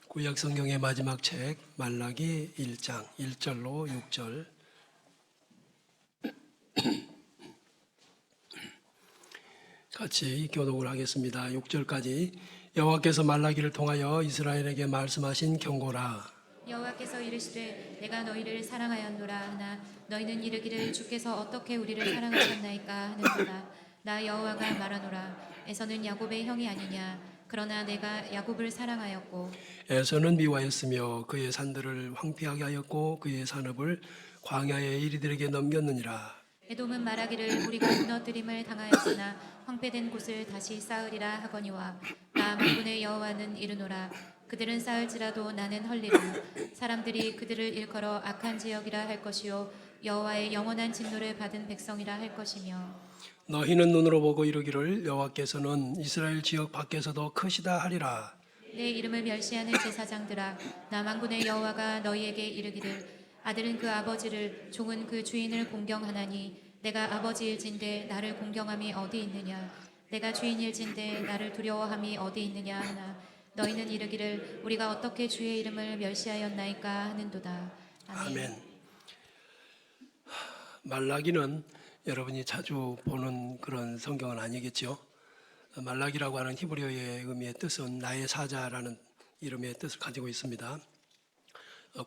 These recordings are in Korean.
구약 성경의 마지막 책 말라기 1장 1절로 6절 같이 교독을 하겠습니다. 6절까지 여호와께서 말라기를 통하여 이스라엘에게 말씀하신 경고라. 여호와께서 이르시되 내가 너희를 사랑하였노라 하나 너희는 이르기를 주께서 어떻게 우리를 사랑하셨나이까 하는도다. 나 여호와가 말하노라. 에서는 야곱의 형이 아니냐. 그러나 내가 야곱을 사랑하였고 에서는 미워했으며 그의 산들을 황폐하게 하였고 그의 산업을 광야의 이리들에게 넘겼느니라. 에돔은 말하기를 우리가 무너뜨림을 당하였으나 황폐된 곳을 다시 쌓으리라 하거니와 나 만군의 여호와는 이르노라. 그들은 쌓을지라도 나는 헐리라. 사람들이 그들을 일컬어 악한 지역이라 할 것이요 여호와의 영원한 진노를 받은 백성이라 할 것이며 너희는 눈으로 보고 이르기를 여호와께서는 이스라엘 지역 밖에서도 크시다 하리라. 내 이름을 멸시하는 제사장들아 나 만군의 여호와가 너희에게 이르기를 아들은 그 아버지를 종은 그 주인을 공경하나니 내가 아버지일진데 나를 공경함이 어디 있느냐. 내가 주인일진데 나를 두려워함이 어디 있느냐 하나 너희는 이르기를 우리가 어떻게 주의 이름을 멸시하였나이까 하는도다. 아멘. 말라기는 여러분이 자주 보는 그런 성경은 아니겠죠. 말라기라고 하는 히브리어의 의미의 뜻은 나의 사자라는 이름의 뜻을 가지고 있습니다.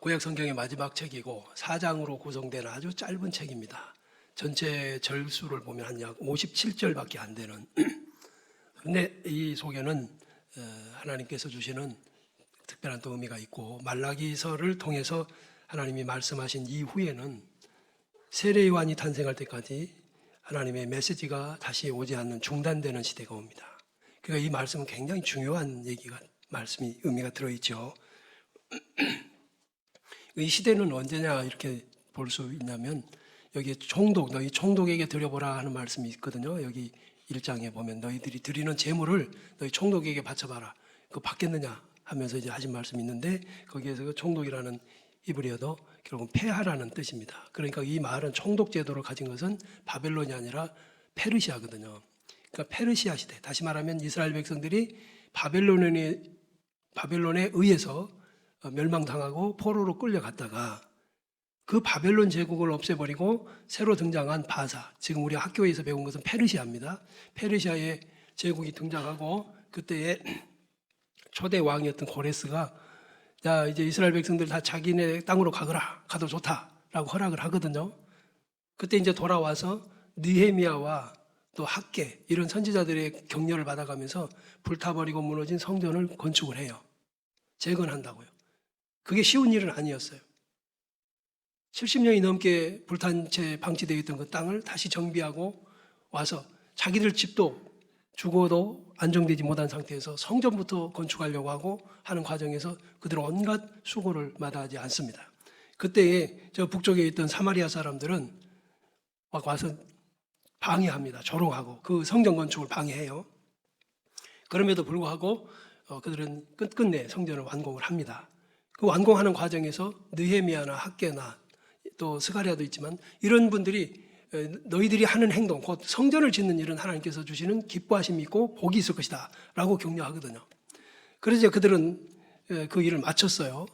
구약 성경의 마지막 책이고 4장으로 구성된 아주 짧은 책입니다. 전체 절수를 보면 한 약 57절밖에 안 되는. 그런데 이 속에는 하나님께서 주시는 특별한 또 의미가 있고 말라기서를 통해서 하나님이 말씀하신 이후에는 세례요한이 탄생할 때까지 하나님의 메시지가 다시 오지 않는 중단되는 시대가 옵니다. 그러니까 이 말씀은 굉장히 중요한 말씀이 의미가 들어있죠. 이 시대는 언제냐 이렇게 볼 수 있냐면 여기 너희 총독에게 드려보라 하는 말씀이 있거든요. 여기 1장에 보면 너희들이 드리는 제물을 너희 총독에게 바쳐봐라. 그거 받겠느냐 하면서 이제 하신 말씀이 있는데 거기에서 그 총독이라는 히브리어도 결국은 폐하라는 뜻입니다. 그러니까 이 말은 총독 제도를 가진 것은 바벨론이 아니라 페르시아거든요. 그러니까 페르시아 시대, 다시 말하면 이스라엘 백성들이 바벨론에 의해서 멸망당하고 포로로 끌려갔다가 그 바벨론 제국을 없애버리고 새로 등장한 바사, 지금 우리 학교에서 배운 것은 페르시아입니다. 페르시아의 제국이 등장하고 그때의 초대 왕이었던 고레스가 자 이제 이스라엘 백성들 다 자기네 땅으로 가거라, 가도 좋다라고 허락을 하거든요. 그때 이제 돌아와서 느헤미야와 또 학개 이런 선지자들의 격려를 받아가면서 불타버리고 무너진 성전을 건축을 해요. 재건한다고요. 그게 쉬운 일은 아니었어요. 70년이 넘게 불탄 채 방치되어 있던 그 땅을 다시 정비하고 와서 자기들 집도 죽어도 안정되지 못한 상태에서 성전부터 건축하려고 하고 하는 과정에서 그들은 온갖 수고를 마다하지 않습니다. 그때에 저 북쪽에 있던 사마리아 사람들은 막 와서 방해합니다. 조롱하고 그 성전 건축을 방해해요. 그럼에도 불구하고 그들은 끝끝내 성전을 완공을 합니다. 그 완공하는 과정에서 느헤미야나 학개나 또 스가랴도 있지만 이런 분들이 너희들이 하는 행동, 곧 성전을 짓는 일은 하나님께서 주시는 기뻐하심이 있고 복이 있을 것이다 라고 격려하거든요. 그래서 이제 그들은 그 일을 마쳤어요.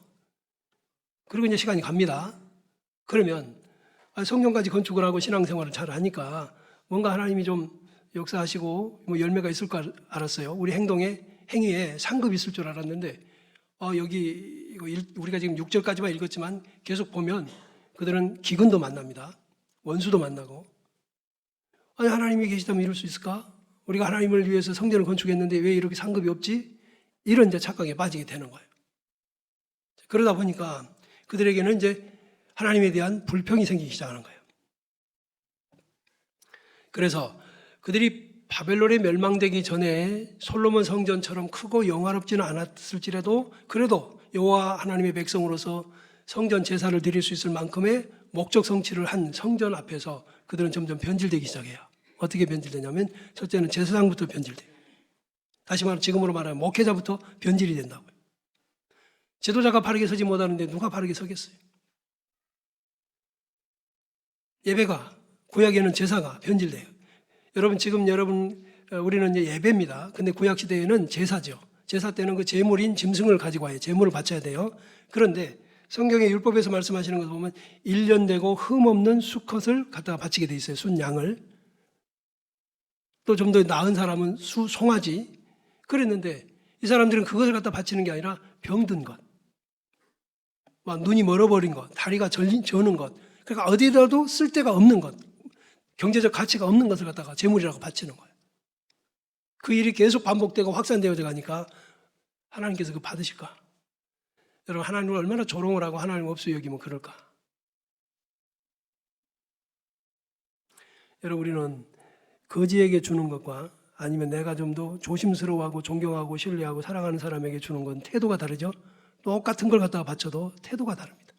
그리고 이제 시간이 갑니다. 그러면 성전까지 건축을 하고 신앙생활을 잘 하니까 뭔가 하나님이 좀 역사하시고 뭐 열매가 있을 거 알았어요. 우리 행위에 상급이 있을 줄 알았는데 여기 우리가 지금 6절까지만 읽었지만 계속 보면 그들은 기근도 만납니다. 원수도 만나고 아니 하나님이 계시다면 이럴 수 있을까? 우리가 하나님을 위해서 성전을 건축했는데 왜 이렇게 상급이 없지? 이런 이제 착각에 빠지게 되는 거예요. 그러다 보니까 그들에게는 이제 하나님에 대한 불평이 생기기 시작하는 거예요. 그래서 그들이 바벨론에 멸망되기 전에 솔로몬 성전처럼 크고 영화롭지는 않았을지라도 그래도 여호와 하나님의 백성으로서 성전 제사를 드릴 수 있을 만큼의 목적 성취를 한 성전 앞에서 그들은 점점 변질되기 시작해요. 어떻게 변질되냐면 첫째는 제사장부터 변질돼요. 다시 말하면 지금으로 말하면 목회자부터 변질이 된다고요. 지도자가 바르게 서지 못하는데 누가 바르게 서겠어요? 예배가, 구약에는 제사가 변질돼요. 여러분 우리는 이제 예배입니다. 근데 구약 시대에는 제사죠. 제사 때는 그 제물인 짐승을 가지고 와요. 제물을 바쳐야 돼요. 그런데 성경의 율법에서 말씀하시는 것을 보면 1년 되고 흠없는 수컷을 갖다가 바치게 돼 있어요. 순양을. 또 좀 더 나은 사람은 송아지. 그랬는데 이 사람들은 그것을 갖다 바치는 게 아니라 병든 것, 막 눈이 멀어버린 것, 다리가 저는 것, 그러니까 어디라도 쓸데가 없는 것, 경제적 가치가 없는 것을 갖다가 제물이라고 바치는 거예요. 그 일이 계속 반복되고 확산되어져 가니까 하나님께서 그 받으실까? 여러분, 하나님을 얼마나 조롱을 하고 하나님 없이 여기면 그럴까? 여러분, 우리는 거지에게 주는 것과 아니면 내가 좀 더 조심스러워하고 존경하고 신뢰하고 사랑하는 사람에게 주는 건 태도가 다르죠? 똑같은 걸 갖다가 바쳐도 태도가 다릅니다.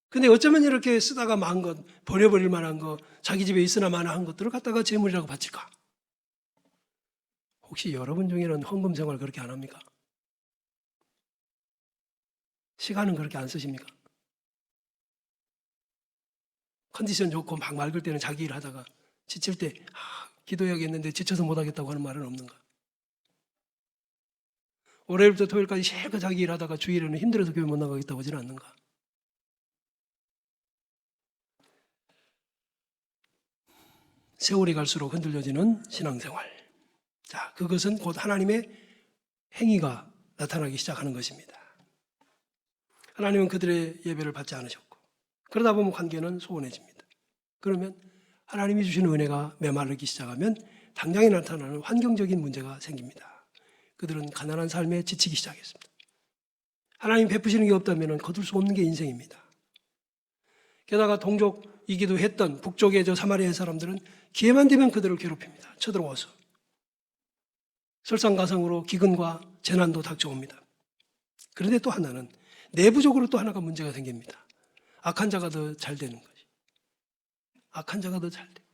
근데 어쩌면 이렇게 쓰다가 망한 것, 버려버릴 만한 것, 자기 집에 있으나 마나 한 것들을 갖다가 제물이라고 바칠까? 혹시 여러분 중에는 헌금 생활 그렇게 안 합니까? 시간은 그렇게 안 쓰십니까? 컨디션 좋고 막 맑을 때는 자기 일 하다가 지칠 때 기도해야겠는데 지쳐서 못하겠다고 하는 말은 없는가? 월요일부터 토요일까지 실컷 자기 일 하다가 주일에는 힘들어서 교회 못 나가겠다고 하지는 않는가? 세월이 갈수록 흔들려지는 신앙생활. 자, 그것은 곧 하나님의 행위가 나타나기 시작하는 것입니다. 하나님은 그들의 예배를 받지 않으셨고, 그러다 보면 관계는 소원해집니다. 그러면 하나님이 주시는 은혜가 메마르기 시작하면 당장에 나타나는 환경적인 문제가 생깁니다. 그들은 가난한 삶에 지치기 시작했습니다. 하나님 베푸시는 게 없다면 거둘 수 없는 게 인생입니다. 게다가 동족이기도 했던 북쪽의 저 사마리아 사람들은 기회만 되면 그들을 괴롭힙니다. 쳐들어와서. 설상가상으로 기근과 재난도 닥쳐옵니다. 그런데 또 하나는 내부적으로 또 하나가 문제가 생깁니다. 악한 자가 더 잘 되는 것이. 악한 자가 더 잘 되고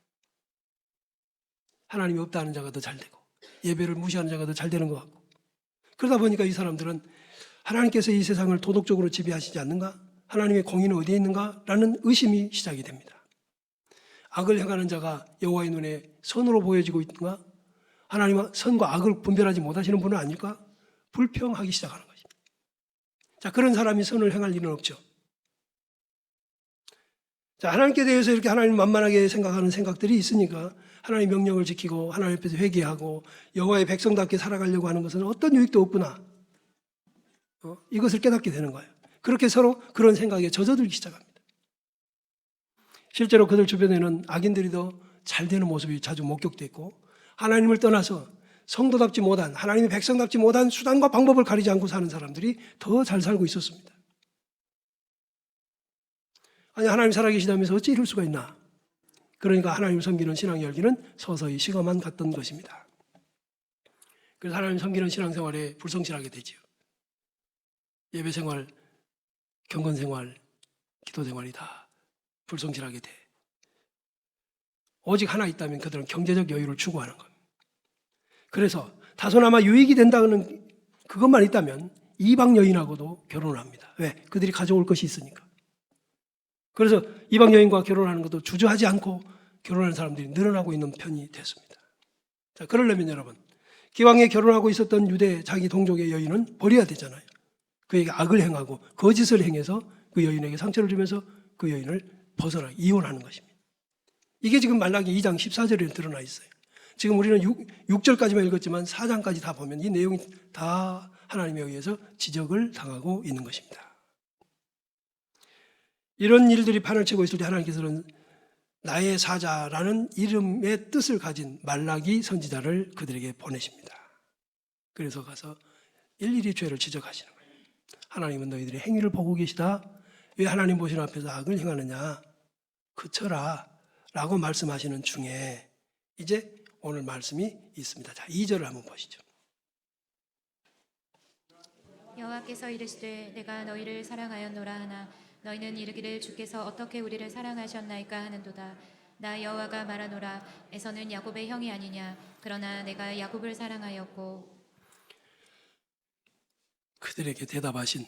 하나님이 없다는 자가 더 잘 되고 예배를 무시하는 자가 더 잘 되는 것 같고, 그러다 보니까 이 사람들은 하나님께서 이 세상을 도덕적으로 지배하시지 않는가? 하나님의 공의는 어디에 있는가? 라는 의심이 시작이 됩니다. 악을 행하는 자가 여호와의 눈에 선으로 보여지고 있는가? 하나님은 선과 악을 분별하지 못하시는 분은 아닐까? 불평하기 시작하는 것입니다. 자, 그런 사람이 선을 행할 일은 없죠. 자, 하나님께 대해서 이렇게 하나님을 만만하게 생각하는 생각들이 있으니까 하나님의 명령을 지키고 하나님 앞에서 회개하고 여호와의 백성답게 살아가려고 하는 것은 어떤 유익도 없구나. 이것을 깨닫게 되는 거예요. 그렇게 서로 그런 생각에 젖어들기 시작합니다. 실제로 그들 주변에는 악인들이 더 잘 되는 모습이 자주 목격됐고, 하나님을 떠나서 성도답지 못한, 하나님의 백성답지 못한 수단과 방법을 가리지 않고 사는 사람들이 더 잘 살고 있었습니다. 아니, 하나님 살아계시다면서 어찌 이럴 수가 있나? 그러니까 하나님 섬기는 신앙 열기는 서서히 식어만 갔던 것입니다. 그래서 하나님 섬기는 신앙생활에 불성실하게 되지요. 예배생활, 경건생활, 기도생활이 다 불성실하게 돼. 오직 하나 있다면 그들은 경제적 여유를 추구하는 겁니다. 그래서 다소나마 유익이 된다는 그것만 있다면 이방 여인하고도 결혼을 합니다. 왜? 그들이 가져올 것이 있으니까. 그래서 이방 여인과 결혼하는 것도 주저하지 않고 결혼하는 사람들이 늘어나고 있는 편이 됐습니다. 자, 그러려면 여러분, 기왕에 결혼하고 있었던 유대 자기 동족의 여인은 버려야 되잖아요. 그에게 악을 행하고 거짓을 행해서 그 여인에게 상처를 주면서 그 여인을 벗어나 이혼하는 것입니다. 이게 지금 말라기 2장 14절에 드러나 있어요. 지금 우리는 6절까지만 읽었지만 4장까지 다 보면 이 내용이 다 하나님에 의해서 지적을 당하고 있는 것입니다. 이런 일들이 판을 치고 있을 때 하나님께서는 나의 사자라는 이름의 뜻을 가진 말라기 선지자를 그들에게 보내십니다. 그래서 가서 일일이 죄를 지적하시는 거예요. 하나님은 너희들의 행위를 보고 계시다. 왜 하나님 보시는 앞에서 악을 행하느냐? 그쳐라 라고 말씀하시는 중에 이제 오늘 말씀이 있습니다. 자, 2절을 한번 보시죠. 여호와께서 이르시되 내가 너희를 사랑하였노라 하나 너희는 이르기를 주께서 어떻게 우리를 사랑하셨나이까 하는도다. 나 여호와가 말하노라 에서는 야곱의 형이 아니냐 그러나 내가 야곱을 사랑하였고. 그들에게 대답하신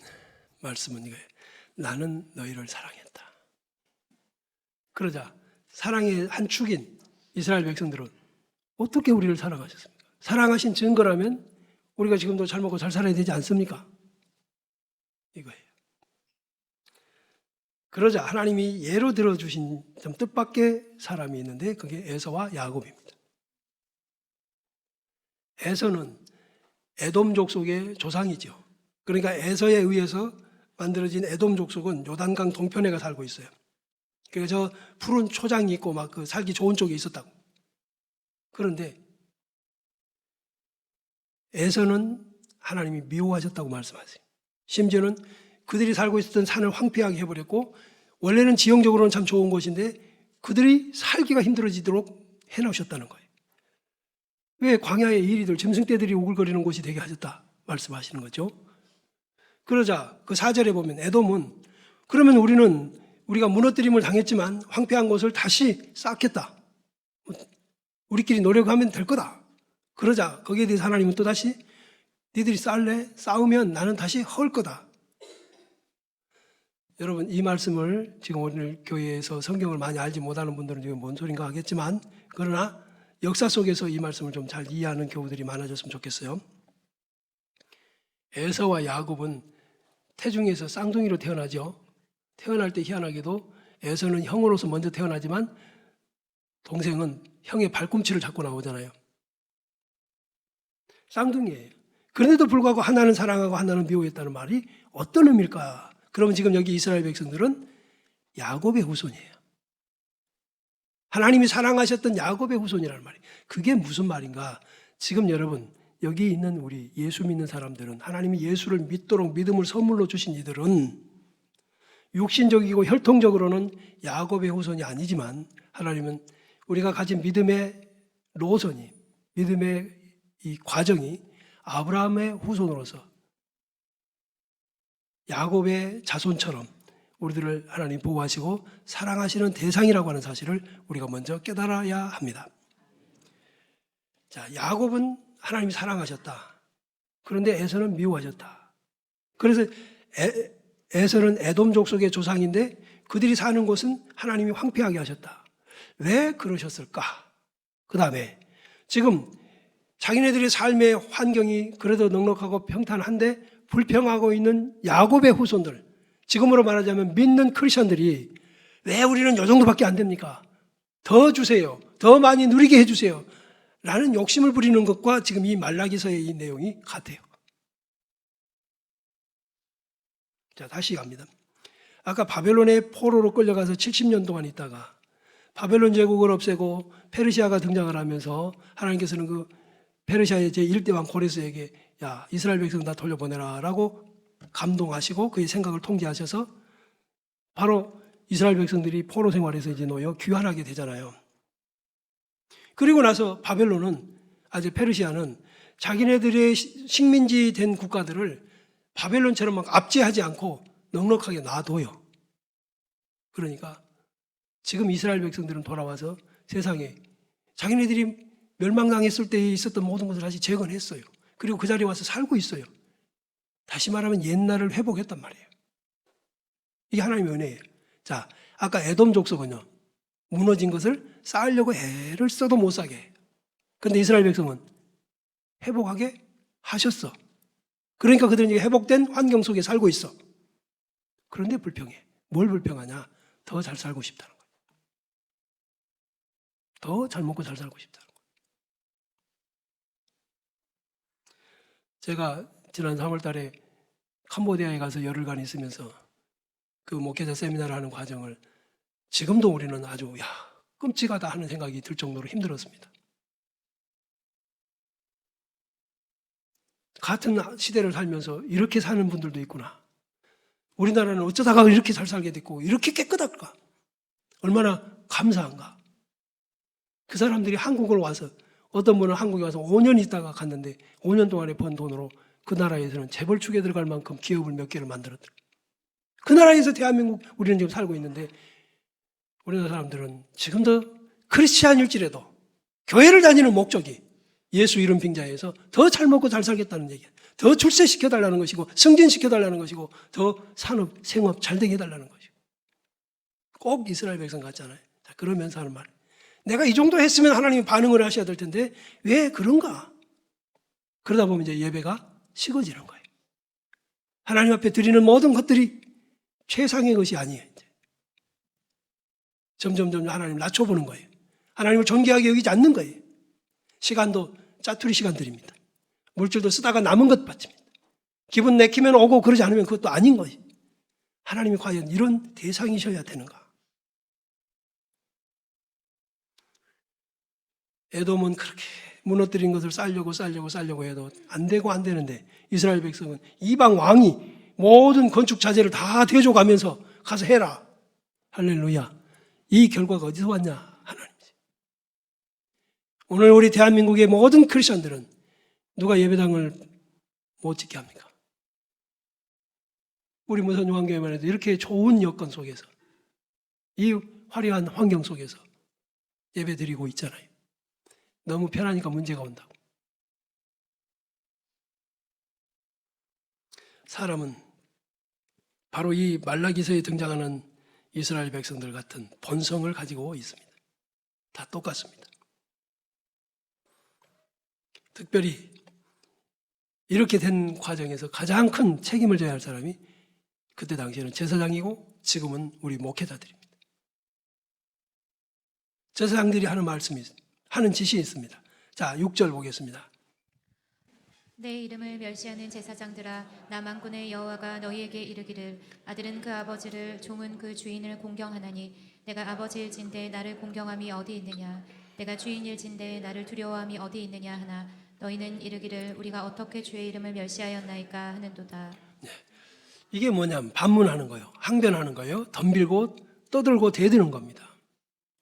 말씀은 이거예요. 나는 너희를 사랑했다. 그러자 사랑의 한 축인 이스라엘 백성들은 어떻게 우리를 사랑하셨습니까? 사랑하신 증거라면 우리가 지금도 잘 먹고 잘 살아야 되지 않습니까? 이거예요. 그러자 하나님이 예로 들어주신 좀 뜻밖의 사람이 있는데 그게 에서와 야곱입니다. 에서는 에돔 족속의 조상이죠. 그러니까 에서에 의해서 만들어진 에돔 족속은 요단강 동편에가 살고 있어요. 그래서 저 푸른 초장이 있고 막 그 살기 좋은 쪽에 있었다고. 그런데 에서는 하나님이 미워하셨다고 말씀하세요. 심지어는 그들이 살고 있었던 산을 황폐하게 해버렸고 원래는 지형적으로는 참 좋은 곳인데 그들이 살기가 힘들어지도록 해놓으셨다는 거예요. 왜 광야의 이리들 짐승떼들이 우글거리는 곳이 되게 하셨다 말씀하시는 거죠. 그러자 그 4절에 보면 에돔은 그러면 우리가 무너뜨림을 당했지만 황폐한 곳을 다시 쌓겠다. 우리끼리 노력하면 될 거다. 그러자 거기에 대해서 하나님은 또다시 니들이 쌓을래? 쌓으면 나는 다시 헐 거다. 여러분 이 말씀을 지금 오늘 교회에서 성경을 많이 알지 못하는 분들은 지금 뭔 소린가 하겠지만 그러나 역사 속에서 이 말씀을 좀 잘 이해하는 교우들이 많아졌으면 좋겠어요. 에서와 야곱은 태중에서 쌍둥이로 태어나죠. 태어날 때 희한하게도 에서는 형으로서 먼저 태어나지만 동생은 형의 발꿈치를 잡고 나오잖아요. 쌍둥이에요. 그런데도 불구하고 하나는 사랑하고 하나는 미워했다는 말이 어떤 의미일까? 그러면 지금 여기 이스라엘 백성들은 야곱의 후손이에요. 하나님이 사랑하셨던 야곱의 후손이라는 말이에요. 그게 무슨 말인가? 지금 여러분 여기 있는 우리 예수 믿는 사람들은 하나님이 예수를 믿도록 믿음을 선물로 주신 이들은 육신적이고 혈통적으로는 야곱의 후손이 아니지만 하나님은 우리가 가진 믿음의 노선이 믿음의 이 과정이 아브라함의 후손으로서 야곱의 자손처럼 우리들을 하나님 보호하시고 사랑하시는 대상이라고 하는 사실을 우리가 먼저 깨달아야 합니다. 자, 야곱은 하나님이 사랑하셨다. 그런데 에서는 미워하셨다. 그래서 에서는 에돔 족속의 조상인데 그들이 사는 곳은 하나님이 황폐하게 하셨다. 왜 그러셨을까? 그 다음에 지금 자기네들의 삶의 환경이 그래도 넉넉하고 평탄한데 불평하고 있는 야곱의 후손들, 지금으로 말하자면 믿는 크리스천들이 왜 우리는 이 정도밖에 안 됩니까? 더 주세요. 더 많이 누리게 해주세요. 라는 욕심을 부리는 것과 지금 이 말라기서의 이 내용이 같아요. 자, 다시 갑니다. 아까 바벨론의 포로로 끌려가서 70년 동안 있다가 바벨론 제국을 없애고 페르시아가 등장을 하면서 하나님께서는 그 페르시아의 제1대왕 고레스에게 야, 이스라엘 백성 다 돌려보내라 라고 감동하시고 그의 생각을 통제하셔서 바로 이스라엘 백성들이 포로 생활에서 이제 놓여 귀환하게 되잖아요. 그리고 나서 바벨론은 아주 페르시아는 자기네들의 식민지 된 국가들을 바벨론처럼 막 압제하지 않고 넉넉하게 놔둬요. 그러니까 지금 이스라엘 백성들은 돌아와서 세상에 자기네들이 멸망당했을 때 있었던 모든 것을 다시 재건했어요. 그리고 그 자리에 와서 살고 있어요. 다시 말하면 옛날을 회복했단 말이에요. 이게 하나님의 은혜예요. 자, 아까 에돔 족속은요, 무너진 것을 쌓으려고 애를 써도 못 사게 해요. 그런데 이스라엘 백성은 회복하게 하셨어. 그러니까 그들은 이제 회복된 환경 속에 살고 있어. 그런데 불평해. 뭘 불평하냐? 더 잘 살고 싶다는 거예요. 더 잘 먹고 잘 살고 싶다는 거예요. 제가 지난 3월 달에 캄보디아에 가서 열흘간 있으면서 그 목회자 세미나를 하는 과정을 지금도 우리는 아주 끔찍하다 하는 생각이 들 정도로 힘들었습니다. 같은 시대를 살면서 이렇게 사는 분들도 있구나. 우리나라는 어쩌다가 이렇게 잘 살게 됐고 이렇게 깨끗할까? 얼마나 감사한가? 그 사람들이 한국을 와서 어떤 분은 한국에 와서 5년 있다가 갔는데 5년 동안에 번 돈으로 그 나라에서는 재벌축에 들어갈 만큼 기업을 몇 개를 만들었더라. 그 나라에서 대한민국 우리는 지금 살고 있는데 우리나라 사람들은 지금도 크리스찬일지라도 교회를 다니는 목적이 예수 이름 빙자해서 더 잘 먹고 잘 살겠다는 얘기야. 더 출세시켜달라는 것이고 승진시켜달라는 것이고 더 산업, 생업 잘 되게 해달라는 것이고 꼭 이스라엘 백성 같잖아요. 자, 그러면서 하는 말, 내가 이 정도 했으면 하나님이 반응을 하셔야 될 텐데 왜 그런가? 그러다 보면 이제 예배가 식어지는 거예요. 하나님 앞에 드리는 모든 것들이 최상의 것이 아니에요. 이제. 점점 하나님을 낮춰보는 거예요. 하나님을 존귀하게 여기지 않는 거예요. 시간도 짜투리 시간들입니다. 물질도 쓰다가 남은 것 바칩니다. 기분 내키면 오고 그러지 않으면 그것도 아닌 거예요. 하나님이 과연 이런 대상이셔야 되는가? 에돔은 그렇게 무너뜨린 것을 쌓려고 해도 안 되고 안 되는데 이스라엘 백성은 이방 왕이 모든 건축 자재를 다 대줘가면서 가서 해라. 할렐루야. 이 결과가 어디서 왔냐? 하나님이지. 오늘 우리 대한민국의 모든 크리스천들은 누가 예배당을 못 짓게 합니까? 우리 무선요한교회만 해도 이렇게 좋은 여건 속에서 이 화려한 환경 속에서 예배 드리고 있잖아요. 너무 편하니까 문제가 온다고. 사람은 바로 이 말라기서에 등장하는 이스라엘 백성들 같은 본성을 가지고 있습니다. 다 똑같습니다. 특별히 이렇게 된 과정에서 가장 큰 책임을 져야 할 사람이 그때 당시에는 제사장이고 지금은 우리 목회자들입니다. 제사장들이 하는 말씀이 하는 지시 있습니다. 자, 6절 보겠습니다. 내 이름을 멸시하는 제사장들아 나 만군의 여호와가 너희에게 이르기를 아들은 그 아버지를 종은 그 주인을 공경하나니 내가 아버지일진데 나를 공경함이 어디 있느냐 내가 주인일진데 나를 두려워함이 어디 있느냐 하나 너희는 이르기를 우리가 어떻게 주의 이름을 멸시하였나이까 하는도다. 이게 뭐냐면 반문하는 거예요. 항변하는 거예요. 덤빌고 떠들고 대드는 겁니다.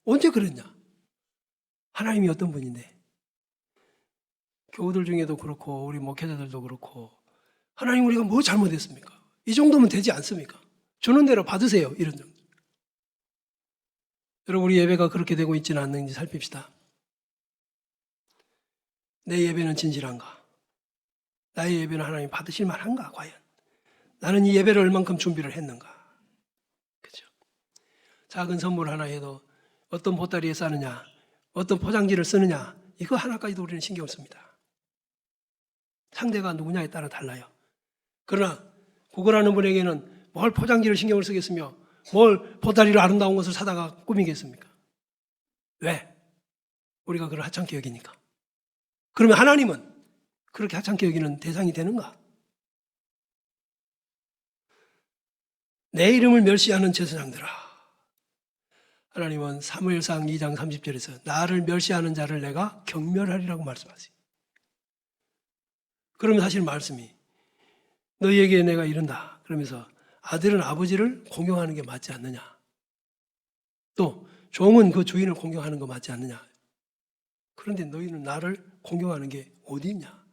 언제 그랬냐? 하나님이 어떤 분인데 교우들 중에도 그렇고 우리 목회자들도 그렇고 하나님 우리가 뭐 잘못했습니까? 이 정도면 되지 않습니까? 주는 대로 받으세요. 이런 정도. 여러분 우리 예배가 그렇게 되고 있지는 않는지 살핍시다. 내 예배는 진실한가? 나의 예배는 하나님 받으실 만한가? 과연 나는 이 예배를 얼만큼 준비를 했는가? 그렇죠? 작은 선물 하나 해도 어떤 보따리에 싸느냐, 어떤 포장지를 쓰느냐 이거 하나까지도 우리는 신경을 씁니다. 상대가 누구냐에 따라 달라요. 그러나 구걸하는 분에게는 뭘 포장지를 신경을 쓰겠으며 뭘 보따리로 아름다운 것을 사다가 꾸미겠습니까? 왜? 우리가 그걸 하찮게 여기니까. 그러면 하나님은 그렇게 하찮게 여기는 대상이 되는가? 내 이름을 멸시하는 제사장들아. 하나님은 사무엘상 2장 30절에서 나를 멸시하는 자를 내가 경멸하리라고 말씀하세요. 그러면 사실 말씀이 너희에게 내가 이른다. 그러면서 아들은 아버지를 공경하는 게 맞지 않느냐. 또 종은 그 주인을 공경하는 거 맞지 않느냐. 그런데 너희는 나를 공경하는 게 어디 있냐.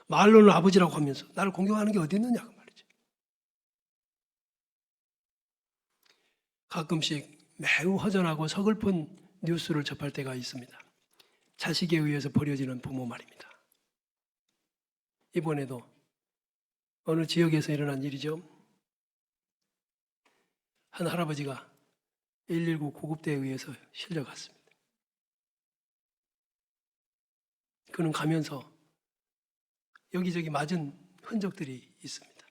말로는 아버지라고 하면서 나를 공경하는 게 어디 있느냐 그 말이죠. 가끔씩 매우 허전하고 서글픈 뉴스를 접할 때가 있습니다. 자식에 의해서 버려지는 부모 말입니다. 이번에도 어느 지역에서 일어난 일이죠. 한 할아버지가 119 구급대에 의해서 실려갔습니다. 그는 가면서 여기저기 맞은 흔적들이 있습니다.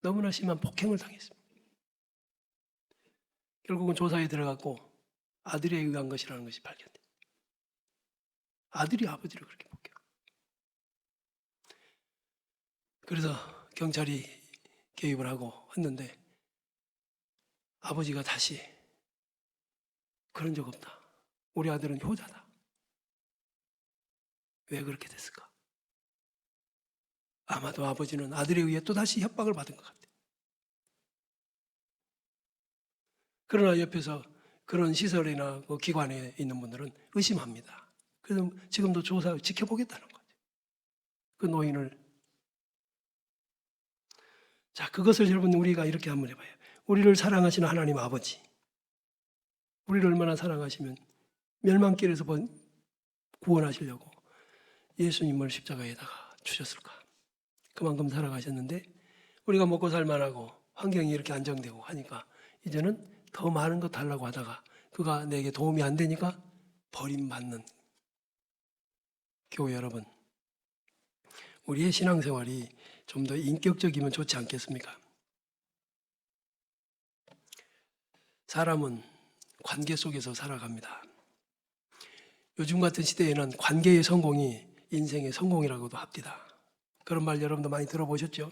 너무나 심한 폭행을 당했습니다. 결국은 조사에 들어갔고 아들에 의한 것이라는 것이 발견돼요. 아들이 아버지를 그렇게 폭행. 그래서 경찰이 개입을 하고 했는데 아버지가 다시 그런 적 없다. 우리 아들은 효자다. 왜 그렇게 됐을까? 아마도 아버지는 아들에 의해 또다시 협박을 받은 것 같아요. 그러나 옆에서 그런 시설이나 그 기관에 있는 분들은 의심합니다. 그래서 지금도 조사 지켜보겠다는 거죠. 그 노인을. 자, 그것을 여러분 우리가 이렇게 한번 해봐요. 우리를 사랑하시는 하나님 아버지. 우리를 얼마나 사랑하시면 멸망길에서 구원하시려고 예수님을 십자가에다가 주셨을까. 그만큼 사랑하셨는데 우리가 먹고 살만하고 환경이 이렇게 안정되고 하니까 이제는 더 많은 거 달라고 하다가 그가 내게 도움이 안 되니까 버림받는 교회 여러분. 우리의 신앙생활이 좀 더 인격적이면 좋지 않겠습니까? 사람은 관계 속에서 살아갑니다. 요즘 같은 시대에는 관계의 성공이 인생의 성공이라고도 합디다. 그런 말 여러분도 많이 들어보셨죠?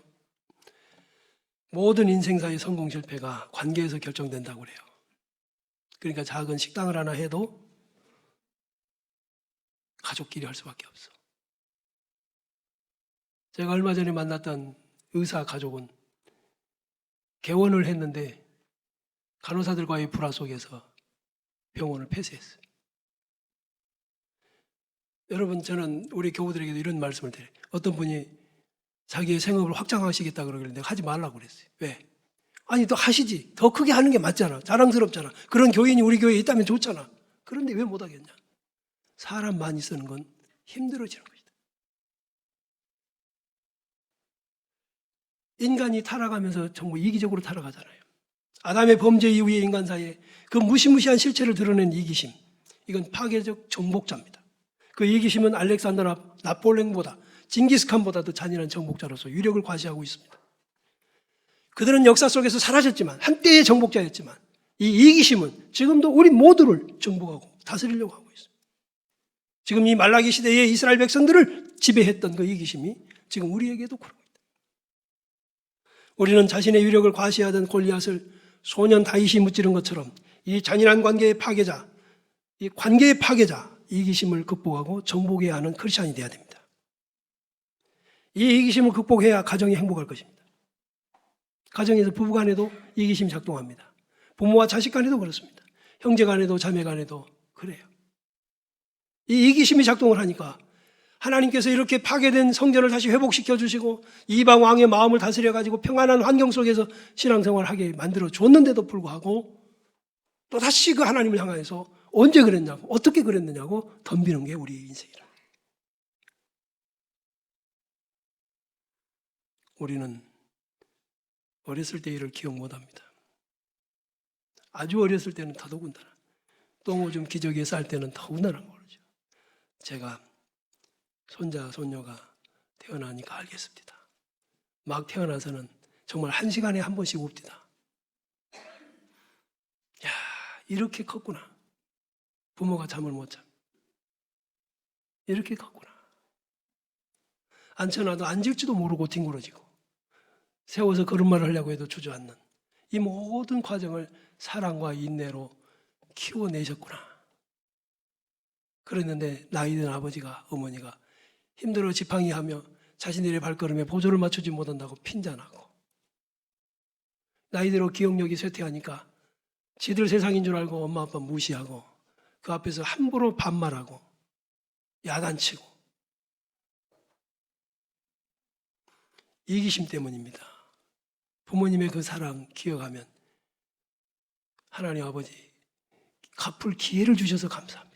모든 인생사의 성공 실패가 관계에서 결정된다고 그래요. 그러니까 작은 식당을 하나 해도 가족끼리 할 수밖에 없어. 제가 얼마 전에 만났던 의사 가족은 개원을 했는데 간호사들과의 불화 속에서 병원을 폐쇄했어요. 여러분, 저는 우리 교우들에게도 이런 말씀을 드려요. 어떤 분이 자기의 생업을 확장하시겠다 그러길래 내가 하지 말라고 그랬어요. 왜? 아니, 더 하시지. 더 크게 하는 게 맞잖아. 자랑스럽잖아. 그런 교인이 우리 교회에 있다면 좋잖아. 그런데 왜 못하겠냐? 사람 많이 쓰는 건 힘들어지는 것이다. 인간이 타락하면서 전부 이기적으로 타락하잖아요. 아담의 범죄 이후의 인간 사이에 그 무시무시한 실체를 드러낸 이기심, 이건 파괴적 정복자입니다. 그 이기심은 알렉산더 나폴레옹보다, 징기스칸보다도 잔인한 정복자로서 유력을 과시하고 있습니다. 그들은 역사 속에서 사라졌지만, 한때의 정복자였지만, 이 이기심은 지금도 우리 모두를 정복하고 다스리려고 하고 있습니다. 지금 이 말라기 시대의 이스라엘 백성들을 지배했던 그 이기심이 지금 우리에게도 그러고 있다. 우리는 자신의 유력을 과시하던 골리앗을 소년 다윗이 무찌른 것처럼 이 잔인한 관계의 파괴자, 이 관계의 파괴자, 이기심을 극복하고 정복해야 하는 크리스찬이 되어야 됩니다. 이 이기심을 극복해야 가정이 행복할 것입니다. 가정에서 부부 간에도 이기심이 작동합니다. 부모와 자식 간에도 그렇습니다. 형제 간에도 자매 간에도 그래요. 이 이기심이 작동을 하니까 하나님께서 이렇게 파괴된 성전을 다시 회복시켜 주시고 이방 왕의 마음을 다스려 가지고 평안한 환경 속에서 신앙생활을 하게 만들어 줬는데도 불구하고 또 다시 그 하나님을 향해서 언제 그랬냐고, 어떻게 그랬느냐고 덤비는 게 우리 인생이라. 우리는 어렸을 때 일을 기억 못합니다. 아주 어렸을 때는 더더군다나, 똥오줌 기저귀에 쌀 때는 더군다나 모르죠. 제가 손자, 손녀가 태어나니까 알겠습니다. 막 태어나서는 정말 1시간에 한 번씩 웁니다. 야, 이렇게 컸구나. 부모가 잠을 못 잠. 이렇게 컸구나. 앉혀놔도 앉을지도 모르고 뒹굴어지고, 세워서 걸음마를 하려고 해도 주저앉는 이 모든 과정을 사랑과 인내로 키워내셨구나. 그랬는데 나이든 아버지가, 어머니가 힘들어 지팡이하며 자신들의 발걸음에 보조를 맞추지 못한다고 핀잔하고, 나이대로 기억력이 쇠퇴하니까 지들 세상인 줄 알고 엄마 아빠 무시하고 그 앞에서 함부로 반말하고 야단치고, 이기심 때문입니다. 부모님의 그 사랑 기억하면 하나님 아버지 갚을 기회를 주셔서 감사합니다.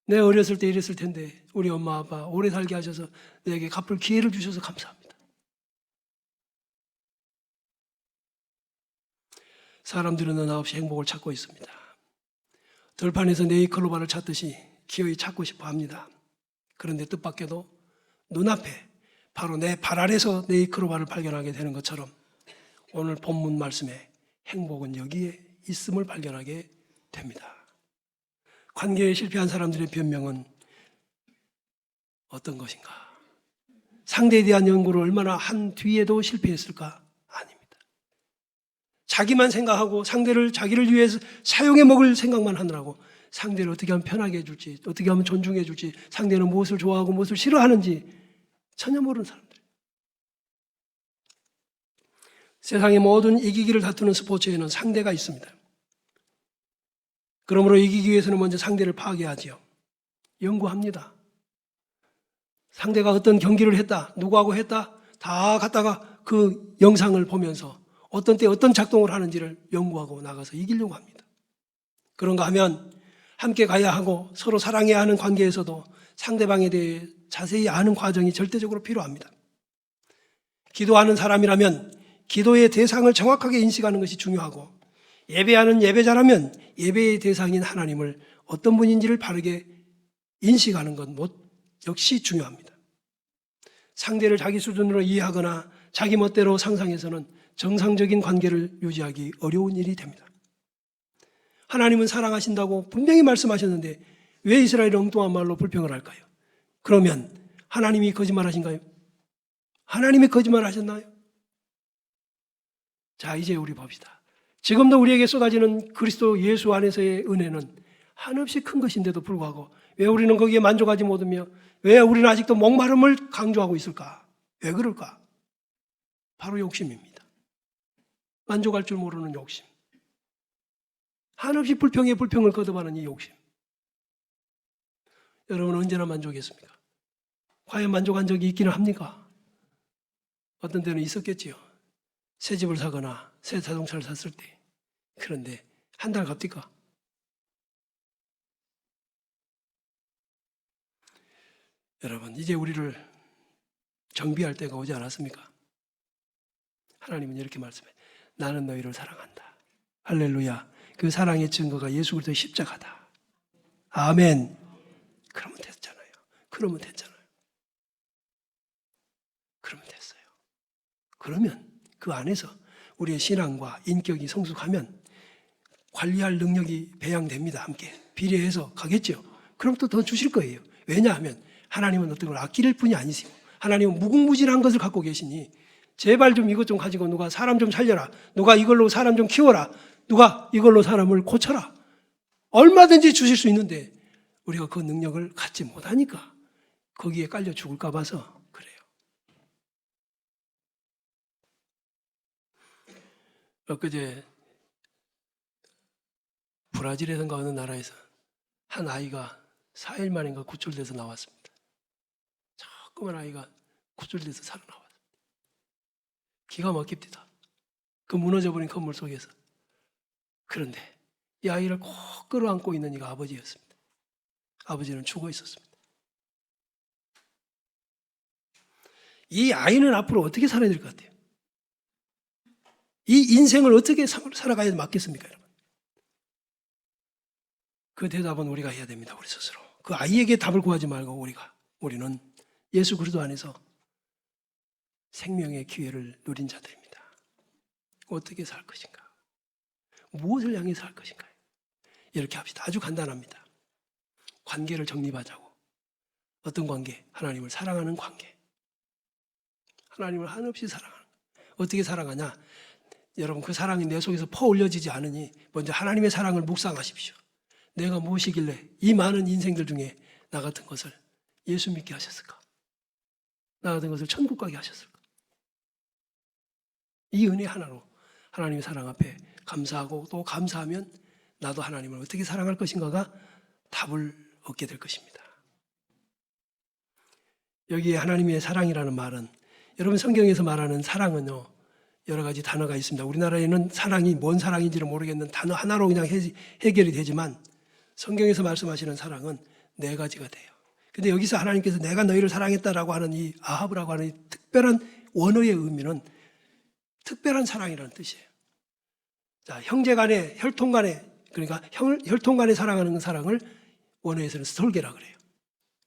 내 어렸을 때 이랬을 텐데 우리 엄마 아빠 오래 살게 하셔서 내게 갚을 기회를 주셔서 감사합니다. 사람들은 나 없이 행복을 찾고 있습니다. 들판에서 네이클로바를 찾듯이 기어이 찾고 싶어 합니다. 그런데 뜻밖에도 눈앞에 바로 내 발 아래서 네이클로바를 발견하게 되는 것처럼 오늘 본문 말씀에 행복은 여기에 있음을 발견하게 됩니다. 관계에 실패한 사람들의 변명은 어떤 것인가? 상대에 대한 연구를 얼마나 한 뒤에도 실패했을까? 아닙니다. 자기만 생각하고 상대를 자기를 위해서 사용해 먹을 생각만 하느라고 상대를 어떻게 하면 편하게 해줄지, 어떻게 하면 존중해 줄지, 상대는 무엇을 좋아하고 무엇을 싫어하는지 전혀 모르는 사람들. 세상의 모든 이기기를 다투는 스포츠에는 상대가 있습니다. 그러므로 이기기 위해서는 먼저 상대를 파악해야지요. 연구합니다. 상대가 어떤 경기를 했다, 누구하고 했다, 다 갖다가 그 영상을 보면서 어떤 때 어떤 작동을 하는지를 연구하고 나가서 이기려고 합니다. 그런가 하면 함께 가야 하고 서로 사랑해야 하는 관계에서도 상대방에 대해 자세히 아는 과정이 절대적으로 필요합니다. 기도하는 사람이라면 기도의 대상을 정확하게 인식하는 것이 중요하고, 예배하는 예배자라면 예배의 대상인 하나님을 어떤 분인지를 바르게 인식하는 것 역시 중요합니다. 상대를 자기 수준으로 이해하거나 자기 멋대로 상상해서는 정상적인 관계를 유지하기 어려운 일이 됩니다. 하나님은 사랑하신다고 분명히 말씀하셨는데 왜 이스라엘이 엉뚱한 말로 불평을 할까요? 그러면 하나님이 거짓말하신가요? 하나님이 거짓말하셨나요? 자, 이제 우리 봅시다. 지금도 우리에게 쏟아지는 그리스도 예수 안에서의 은혜는 한없이 큰 것인데도 불구하고 왜 우리는 거기에 만족하지 못하며 왜 우리는 아직도 목마름을 강조하고 있을까? 왜 그럴까? 바로 욕심입니다. 만족할 줄 모르는 욕심. 한없이 불평에 불평을 거듭하는 이 욕심. 여러분 언제나 만족했습니까? 과연 만족한 적이 있기는 합니까? 어떤 때는 있었겠지요. 새 집을 사거나 새 자동차를 샀을 때. 그런데 한 달 갑니까? 여러분 이제 우리를 정비할 때가 오지 않았습니까? 하나님은 이렇게 말씀해. 나는 너희를 사랑한다. 할렐루야. 그 사랑의 증거가 예수 그리스도의 십자가다. 아멘. 그러면 됐잖아요. 그러면 됐잖아요. 그러면 됐어요. 그러면 그 안에서 우리의 신앙과 인격이 성숙하면 관리할 능력이 배양됩니다. 함께 비례해서 가겠죠. 그럼 또 더 주실 거예요. 왜냐하면 하나님은 어떤 걸 아낄 뿐이 아니시고 하나님은 무궁무진한 것을 갖고 계시니 제발 좀 이것 좀 가지고 누가 사람 좀 살려라. 누가 이걸로 사람 좀 키워라. 누가 이걸로 사람을 고쳐라. 얼마든지 주실 수 있는데 우리가 그 능력을 갖지 못하니까 거기에 깔려 죽을까 봐서 그래요. 엊그제 브라질에선가 어느 나라에서 한 아이가 4일 만인가 구출돼서 나왔습니다. 조그만 아이가 구출돼서 살아나왔습니다. 기가 막힙니다. 그 무너져버린 건물 속에서. 그런데 이 아이를 꼭 끌어안고 있는 이가 아버지였습니다. 아버지는 죽어 있었습니다. 이 아이는 앞으로 어떻게 살아야 될 것 같아요? 이 인생을 어떻게 살아가야 맞겠습니까, 여러분? 그 대답은 우리가 해야 됩니다, 우리 스스로. 그 아이에게 답을 구하지 말고 우리는 예수 그리스도 안에서 생명의 기회를 누린 자들입니다. 어떻게 살 것인가? 무엇을 향해서 할 것인가? 이렇게 합시다. 아주 간단합니다. 관계를 정립하자고. 어떤 관계? 하나님을 사랑하는 관계. 하나님을 한없이 사랑하는. 어떻게 사랑하냐? 여러분 그 사랑이 내 속에서 퍼올려지지 않으니 먼저 하나님의 사랑을 묵상하십시오. 내가 무엇이길래 이 많은 인생들 중에 나 같은 것을 예수 믿게 하셨을까? 나 같은 것을 천국 가게 하셨을까? 이 은혜 하나로 하나님의 사랑 앞에 감사하고 또 감사하면 나도 하나님을 어떻게 사랑할 것인가가 답을 얻게 될 것입니다. 여기에 하나님의 사랑이라는 말은 여러분 성경에서 말하는 사랑은요 여러 가지 단어가 있습니다. 우리나라에는 사랑이 뭔 사랑인지를 모르겠는 단어 하나로 그냥 해결이 되지만 성경에서 말씀하시는 사랑은 네 가지가 돼요. 근데 여기서 하나님께서 내가 너희를 사랑했다라고 하는 이 아합이라고 하는 이 특별한 원어의 의미는 특별한 사랑이라는 뜻이에요. 자, 형제 간에, 혈통 간에, 그러니까 혈통 간에 사랑하는 사랑을 원어에서는 스톨게라 그래요.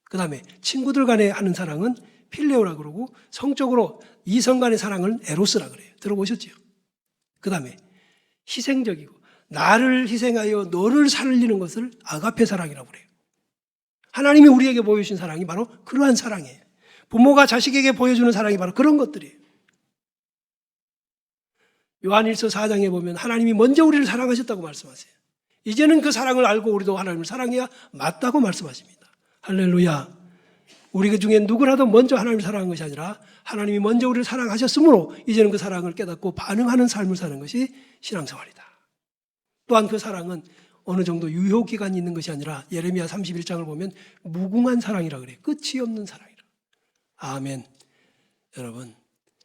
그 다음에 친구들 간에 하는 사랑은 필레오라 그러고 성적으로 이성 간의 사랑을 에로스라 그래요. 들어보셨죠? 그 다음에 희생적이고 나를 희생하여 너를 살리는 것을 아가페 사랑이라고 그래요. 하나님이 우리에게 보여주신 사랑이 바로 그러한 사랑이에요. 부모가 자식에게 보여주는 사랑이 바로 그런 것들이에요. 요한일서 4장에 보면 하나님이 먼저 우리를 사랑하셨다고 말씀하세요. 이제는 그 사랑을 알고 우리도 하나님을 사랑해야 맞다고 말씀하십니다. 할렐루야. 우리 그 중에 누구라도 먼저 하나님을 사랑한 것이 아니라 하나님이 먼저 우리를 사랑하셨으므로 이제는 그 사랑을 깨닫고 반응하는 삶을 사는 것이 신앙생활이다. 또한 그 사랑은 어느 정도 유효기간이 있는 것이 아니라 예레미야 31장을 보면 무궁한 사랑이라 그래요. 끝이 없는 사랑이라. 아멘. 여러분,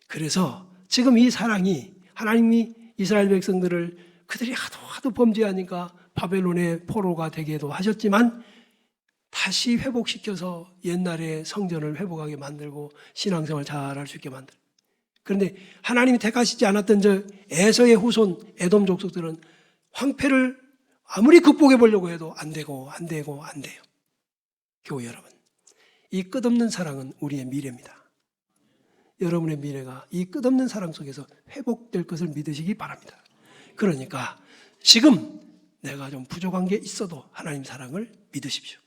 그래서 지금 이 사랑이 하나님이 이스라엘 백성들을 그들이 하도 범죄하니까 바벨론의 포로가 되게도 하셨지만 다시 회복시켜서 옛날의 성전을 회복하게 만들고 신앙생활 잘할 수 있게 만들. 그런데 하나님이 택하시지 않았던 저 에서의 후손 에돔 족속들은 황폐를 아무리 극복해 보려고 해도 안 돼요. 교회 여러분, 이 끝없는 사랑은 우리의 미래입니다. 여러분의 미래가 이 끝없는 사랑 속에서 회복될 것을 믿으시기 바랍니다. 그러니까 지금 내가 좀 부족한 게 있어도 하나님 사랑을 믿으십시오.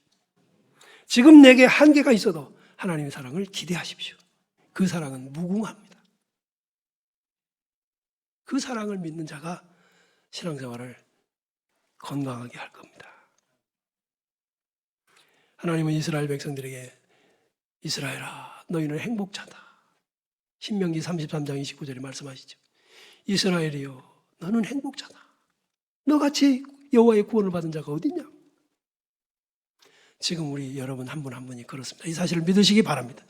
지금 내게 한계가 있어도 하나님의 사랑을 기대하십시오. 그 사랑은 무궁합니다. 그 사랑을 믿는 자가 신앙생활을 건강하게 할 겁니다. 하나님은 이스라엘 백성들에게 이스라엘아 너희는 행복자다. 신명기 33장 29절에 말씀하시죠. 이스라엘이여 너는 행복자다. 너같이 여호와의 구원을 받은 자가 어디냐? 지금 우리 여러분 한 분 한 분이 그렇습니다. 이 사실을 믿으시기 바랍니다.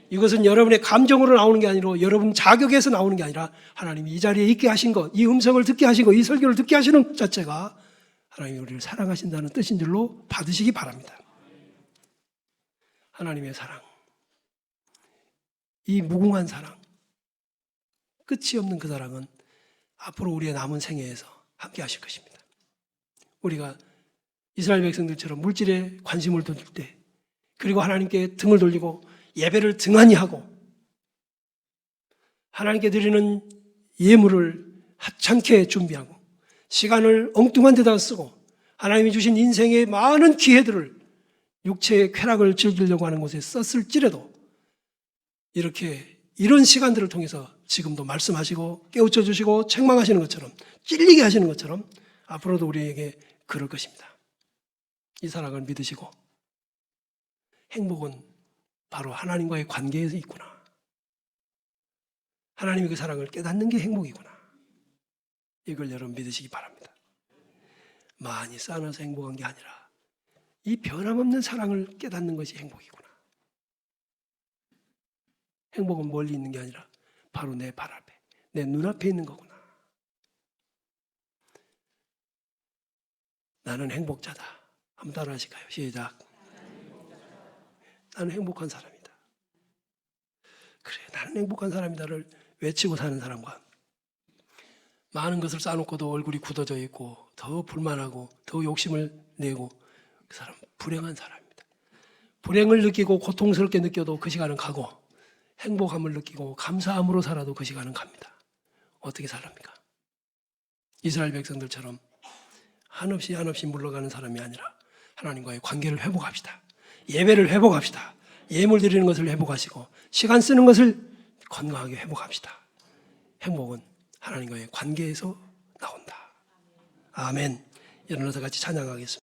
이것은 여러분의 감정으로 나오는 게 아니라 여러분 자격에서 나오는 게 아니라 하나님이 이 자리에 있게 하신 것, 이 음성을 듣게 하신 것, 이 설교를 듣게 하시는 자체가 하나님이 우리를 사랑하신다는 뜻인 줄로 받으시기 바랍니다. 하나님의 사랑, 이 무궁한 사랑, 끝이 없는 그 사랑은 앞으로 우리의 남은 생애에서 함께 하실 것입니다. 우리가 이스라엘 백성들처럼 물질에 관심을 돌릴 때, 그리고 하나님께 등을 돌리고 예배를 등한히 하고 하나님께 드리는 예물을 하찮게 준비하고 시간을 엉뚱한 데다 쓰고 하나님이 주신 인생의 많은 기회들을 육체의 쾌락을 즐기려고 하는 곳에 썼을지라도 이렇게 이런 시간들을 통해서 지금도 말씀하시고 깨우쳐 주시고 책망하시는 것처럼 찔리게 하시는 것처럼 앞으로도 우리에게 그럴 것입니다. 이 사랑을 믿으시고 행복은 바로 하나님과의 관계에서 있구나. 하나님의 그 사랑을 깨닫는 게 행복이구나. 이걸 여러분 믿으시기 바랍니다. 많이 쌓아놔서 행복한 게 아니라 이 변함없는 사랑을 깨닫는 것이 행복이구나. 행복은 멀리 있는 게 아니라 바로 내 발 앞에, 내 눈앞에 있는 거구나. 나는 행복자다. 한번 따라 하실까요? 시작. 나는 행복한 사람이다. 그래, 나는 행복한 사람이다를 외치고 사는 사람과 많은 것을 쌓아놓고도 얼굴이 굳어져 있고 더 불만하고 더 욕심을 내고 그 사람 불행한 사람입니다. 불행을 느끼고 고통스럽게 느껴도 그 시간은 가고 행복함을 느끼고 감사함으로 살아도 그 시간은 갑니다. 어떻게 살랍니까? 이스라엘 백성들처럼 한없이 물러가는 사람이 아니라 하나님과의 관계를 회복합시다. 예배를 회복합시다. 예물 드리는 것을 회복하시고 시간 쓰는 것을 건강하게 회복합시다. 행복은 하나님과의 관계에서 나온다. 아멘. 일어나서 같이 찬양하겠습니다.